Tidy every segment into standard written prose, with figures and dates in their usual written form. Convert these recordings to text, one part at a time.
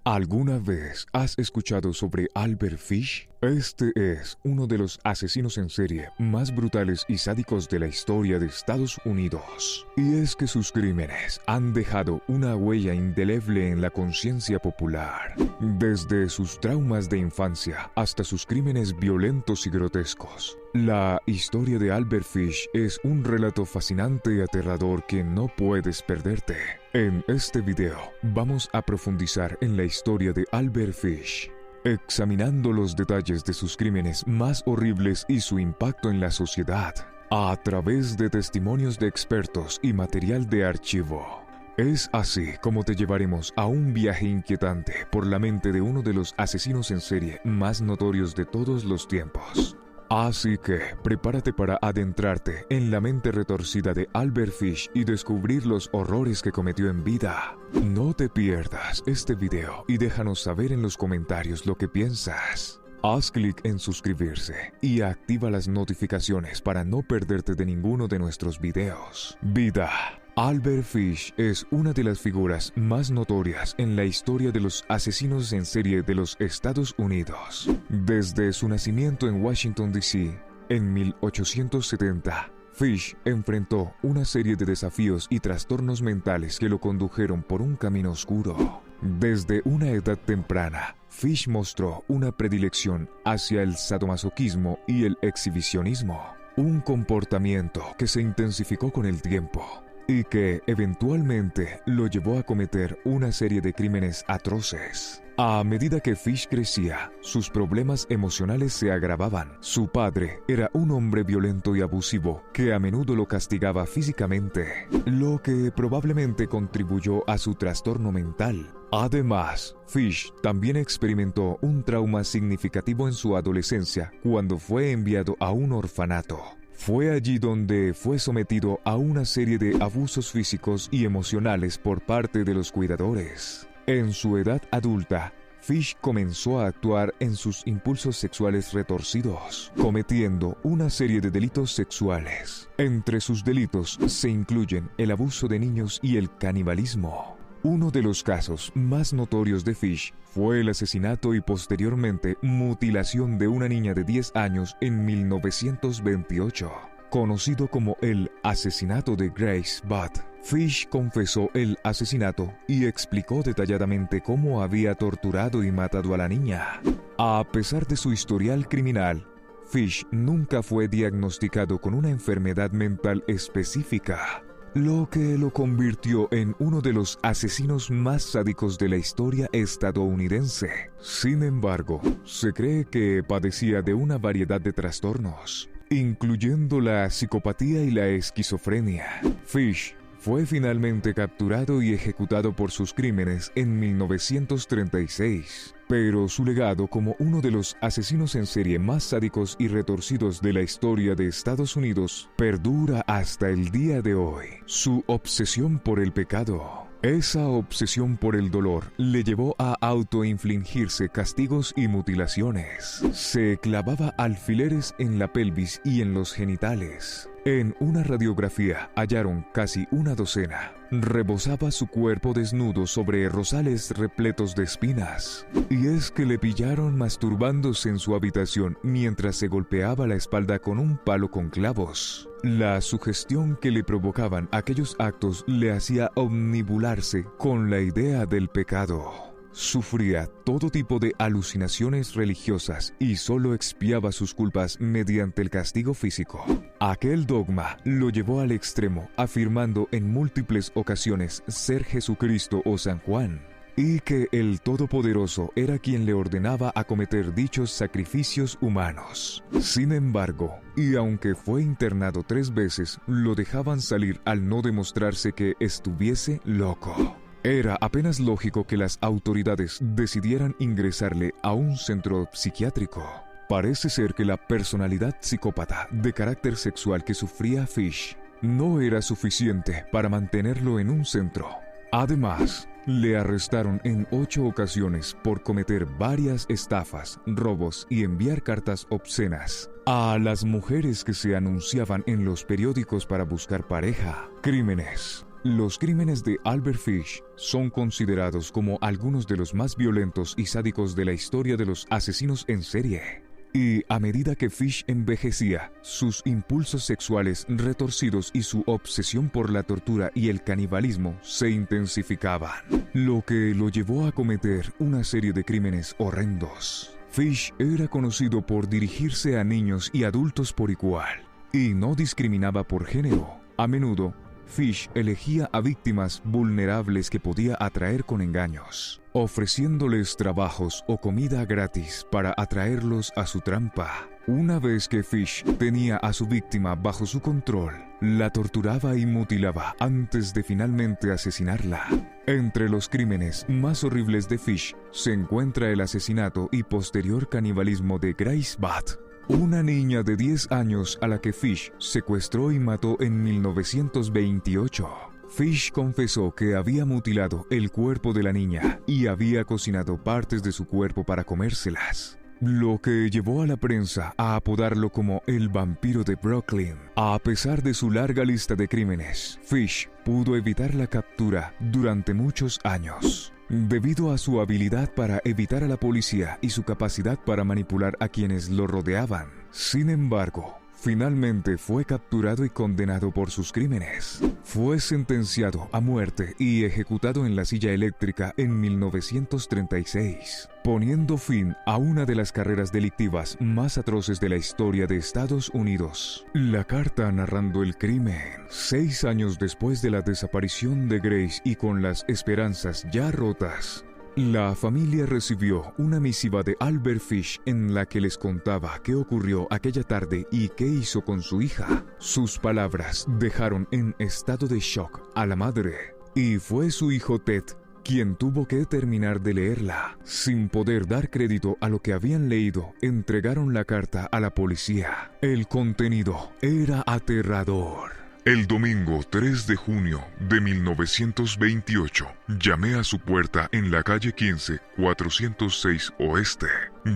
¿Alguna vez has escuchado sobre Albert Fish? Este es uno de los asesinos en serie más brutales y sádicos de la historia de Estados Unidos. Y es que sus crímenes han dejado una huella indeleble en la conciencia popular. Desde sus traumas de infancia hasta sus crímenes violentos y grotescos. La historia de Albert Fish es un relato fascinante y aterrador que no puedes perderte. En este video vamos a profundizar en la historia de Albert Fish, examinando los detalles de sus crímenes más horribles y su impacto en la sociedad, a través de testimonios de expertos y material de archivo. Es así como te llevaremos a un viaje inquietante por la mente de uno de los asesinos en serie más notorios de todos los tiempos. Así que prepárate para adentrarte en la mente retorcida de Albert Fish y descubrir los horrores que cometió en vida. No te pierdas este video y déjanos saber en los comentarios lo que piensas. Haz clic en suscribirse y activa las notificaciones para no perderte de ninguno de nuestros videos. Vida. Albert Fish es una de las figuras más notorias en la historia de los asesinos en serie de los Estados Unidos. Desde su nacimiento en Washington, D.C., en 1870, Fish enfrentó una serie de desafíos y trastornos mentales que lo condujeron por un camino oscuro. Desde una edad temprana, Fish mostró una predilección hacia el sadomasoquismo y el exhibicionismo, un comportamiento que se intensificó con el tiempo y que eventualmente lo llevó a cometer una serie de crímenes atroces. A medida que Fish crecía, sus problemas emocionales se agravaban. Su padre era un hombre violento y abusivo que a menudo lo castigaba físicamente, lo que probablemente contribuyó a su trastorno mental. Además, Fish también experimentó un trauma significativo en su adolescencia cuando fue enviado a un orfanato. Fue allí donde fue sometido a una serie de abusos físicos y emocionales por parte de los cuidadores. En su edad adulta, Fish comenzó a actuar en sus impulsos sexuales retorcidos, cometiendo una serie de delitos sexuales. Entre sus delitos se incluyen el abuso de niños y el canibalismo. Uno de los casos más notorios de Fish fue el asesinato y posteriormente mutilación de una niña de 10 años en 1928, conocido como el asesinato de Grace Budd. Fish confesó el asesinato y explicó detalladamente cómo había torturado y matado a la niña. A pesar de su historial criminal, Fish nunca fue diagnosticado con una enfermedad mental específica, lo que lo convirtió en uno de los asesinos más sádicos de la historia estadounidense. Sin embargo, se cree que padecía de una variedad de trastornos, incluyendo la psicopatía y la esquizofrenia. Fish fue finalmente capturado y ejecutado por sus crímenes en 1936, pero su legado como uno de los asesinos en serie más sádicos y retorcidos de la historia de Estados Unidos perdura hasta el día de hoy. Su obsesión por el pecado. Esa obsesión por el dolor le llevó a autoinfligirse castigos y mutilaciones. Se clavaba alfileres en la pelvis y en los genitales. En una radiografía hallaron casi una docena. Rebosaba su cuerpo desnudo sobre rosales repletos de espinas. Y es que le pillaron masturbándose en su habitación mientras se golpeaba la espalda con un palo con clavos. La sugestión que le provocaban aquellos actos le hacía omnibularse con la idea del pecado. Sufría todo tipo de alucinaciones religiosas y solo expiaba sus culpas mediante el castigo físico. Aquel dogma lo llevó al extremo, afirmando en múltiples ocasiones ser Jesucristo o San Juan, y que el Todopoderoso era quien le ordenaba acometer dichos sacrificios humanos. Sin embargo, y aunque fue internado 3 veces, lo dejaban salir al no demostrarse que estuviese loco. Era apenas lógico que las autoridades decidieran ingresarle a un centro psiquiátrico. Parece ser que la personalidad psicópata de carácter sexual que sufría Fish no era suficiente para mantenerlo en un centro. Además, le arrestaron en 8 ocasiones por cometer varias estafas, robos y enviar cartas obscenas a las mujeres que se anunciaban en los periódicos para buscar pareja. Crímenes Los crímenes de Albert Fish son considerados como algunos de los más violentos y sádicos de la historia de los asesinos en serie. Y a medida que Fish envejecía, sus impulsos sexuales retorcidos y su obsesión por la tortura y el canibalismo se intensificaban, lo que lo llevó a cometer una serie de crímenes horrendos. Fish era conocido por dirigirse a niños y adultos por igual, y no discriminaba por género. A menudo, Fish elegía a víctimas vulnerables que podía atraer con engaños, ofreciéndoles trabajos o comida gratis para atraerlos a su trampa. Una vez que Fish tenía a su víctima bajo su control, la torturaba y mutilaba antes de finalmente asesinarla. Entre los crímenes más horribles de Fish se encuentra el asesinato y posterior canibalismo de Grace Butt, una niña de 10 años a la que Fish secuestró y mató en 1928. Fish confesó que había mutilado el cuerpo de la niña y había cocinado partes de su cuerpo para comérselas, lo que llevó a la prensa a apodarlo como el vampiro de Brooklyn. A pesar de su larga lista de crímenes, Fish pudo evitar la captura durante muchos años, debido a su habilidad para evitar a la policía y su capacidad para manipular a quienes lo rodeaban. Sin embargo, finalmente fue capturado y condenado por sus crímenes. Fue sentenciado a muerte y ejecutado en la silla eléctrica en 1936, poniendo fin a una de las carreras delictivas más atroces de la historia de Estados Unidos. La carta narrando el crimen. 6 años después de la desaparición de Grace y con las esperanzas ya rotas, la familia recibió una misiva de Albert Fish en la que les contaba qué ocurrió aquella tarde y qué hizo con su hija. Sus palabras dejaron en estado de shock a la madre, y fue su hijo Ted quien tuvo que terminar de leerla. Sin poder dar crédito a lo que habían leído, entregaron la carta a la policía. El contenido era aterrador. El domingo 3 de junio de 1928, llamé a su puerta en la calle 15, 406 Oeste.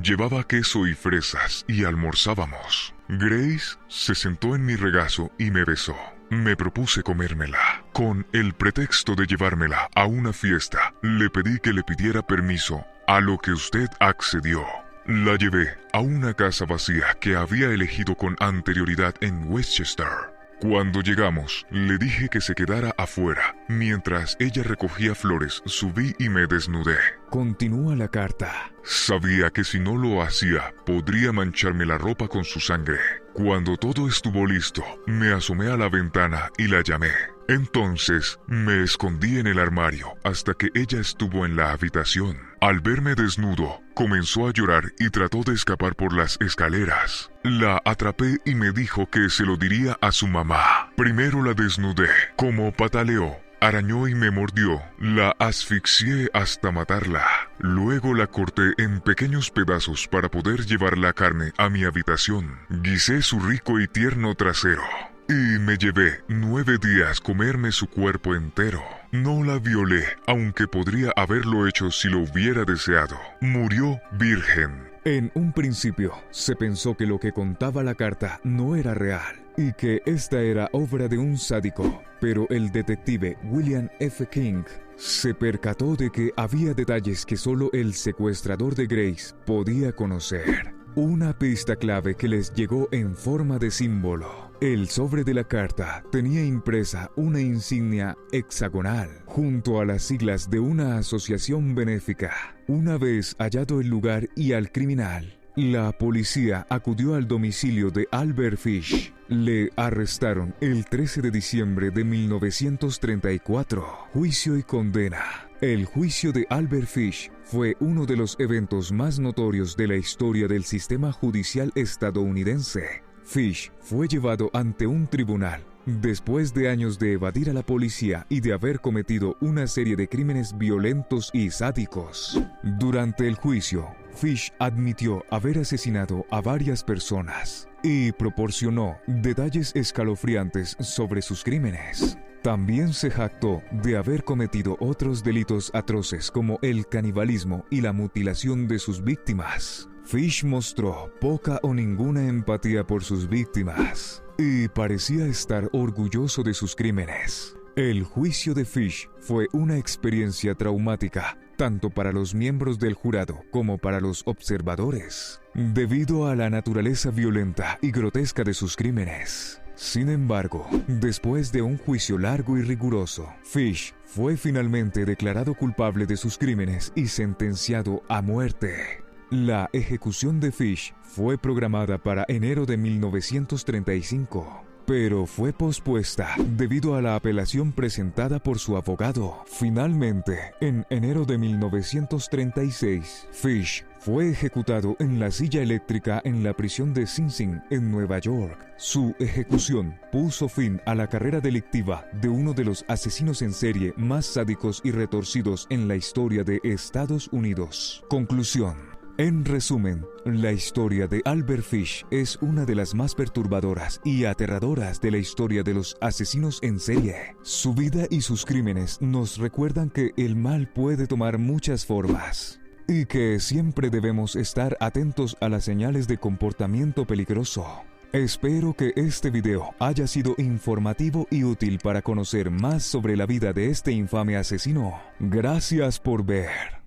Llevaba queso y fresas y almorzábamos. Grace se sentó en mi regazo y me besó. Me propuse comérmela. Con el pretexto de llevármela a una fiesta, le pedí que le pidiera permiso, a lo que usted accedió. La llevé a una casa vacía que había elegido con anterioridad en Westchester. Cuando llegamos, le dije que se quedara afuera. Mientras ella recogía flores, subí y me desnudé. Continúa la carta. Sabía que si no lo hacía, podría mancharme la ropa con su sangre. Cuando todo estuvo listo, me asomé a la ventana y la llamé. Entonces, me escondí en el armario hasta que ella estuvo en la habitación. Al verme desnudo, comenzó a llorar y trató de escapar por las escaleras. La atrapé y me dijo que se lo diría a su mamá. Primero la desnudé. Como pataleó, arañó y me mordió. La asfixié hasta matarla. Luego la corté en pequeños pedazos para poder llevar la carne a mi habitación. Guisé su rico y tierno trasero. Y me llevé 9 días comerme su cuerpo entero. No la violé, aunque podría haberlo hecho si lo hubiera deseado. Murió virgen. En un principio, se pensó que lo que contaba la carta no era real y que esta era obra de un sádico, pero el detective William F. King se percató de que había detalles que solo el secuestrador de Grace podía conocer. Una pista clave que les llegó en forma de símbolo. El sobre de la carta tenía impresa una insignia hexagonal junto a las siglas de una asociación benéfica. Una vez hallado el lugar y al criminal, la policía acudió al domicilio de Albert Fish. Le arrestaron el 13 de diciembre de 1934. Juicio y condena. El juicio de Albert Fish fue uno de los eventos más notorios de la historia del sistema judicial estadounidense. Fish fue llevado ante un tribunal después de años de evadir a la policía y de haber cometido una serie de crímenes violentos y sádicos. Durante el juicio, Fish admitió haber asesinado a varias personas y proporcionó detalles escalofriantes sobre sus crímenes. También se jactó de haber cometido otros delitos atroces como el canibalismo y la mutilación de sus víctimas. Fish mostró poca o ninguna empatía por sus víctimas y parecía estar orgulloso de sus crímenes. El juicio de Fish fue una experiencia traumática, tanto para los miembros del jurado como para los observadores, debido a la naturaleza violenta y grotesca de sus crímenes. Sin embargo, después de un juicio largo y riguroso, Fish fue finalmente declarado culpable de sus crímenes y sentenciado a muerte. La ejecución de Fish fue programada para enero de 1935. Pero fue pospuesta debido a la apelación presentada por su abogado. Finalmente, en enero de 1936, Fish fue ejecutado en la silla eléctrica en la prisión de Sing Sing, en Nueva York. Su ejecución puso fin a la carrera delictiva de uno de los asesinos en serie más sádicos y retorcidos en la historia de Estados Unidos. Conclusión. En resumen, la historia de Albert Fish es una de las más perturbadoras y aterradoras de la historia de los asesinos en serie. Su vida y sus crímenes nos recuerdan que el mal puede tomar muchas formas y que siempre debemos estar atentos a las señales de comportamiento peligroso. Espero que este video haya sido informativo y útil para conocer más sobre la vida de este infame asesino. Gracias por ver.